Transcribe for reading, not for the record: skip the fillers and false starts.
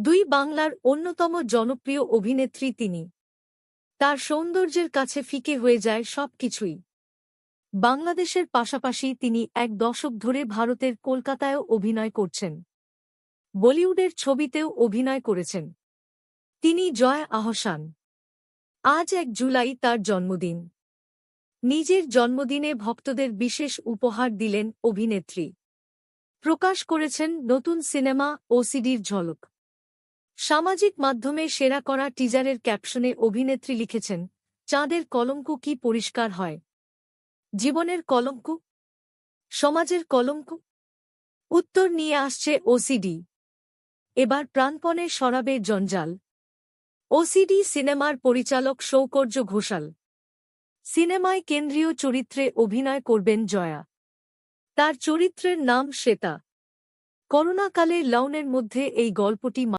দুই বাংলার অন্যতম জনপ্রিয় অভিনেত্রী তিনি। তার সৌন্দর্যের কাছে ফিকে হয়ে যায় সবকিছুই। বাংলাদেশের পাশাপাশি তিনি এক দশক ধরে ভারতের কলকাতায়ও অভিনয় করছেন। বলিউডের ছবিতেও অভিনয় করেছেন। তিনি জয়া আহসান। আজ ১ জুলাই তার জন্মদিন। নিজের জন্মদিনে ভক্তদের বিশেষ উপহার দিলেন অভিনেত্রী। প্রকাশ করেছেন নতুন সিনেমা ওসিডির ঝলক। সামাজিক মাধ্যমে শেয়ার করা টিজারের ক্যাপশনে অভিনেত্রী লিখেছেন, চাঁদের কলঙ্ক কি পরিষ্কার হয়? জীবনের কলঙ্ক? সমাজের কলঙ্ক? উত্তর নিয়ে আসছে ওসিডি। এবার প্রাণপণে সরাবে জঞ্জাল। ওসিডি সিনেমার পরিচালক সৌকর্য ঘোষাল। সিনেমায় কেন্দ্রীয় চরিত্রে অভিনয় করবেন জয়া। তার চরিত্রের নাম শ্বেতা। করোনাকালে লকডাউনের মধ্যে এই গল্পটি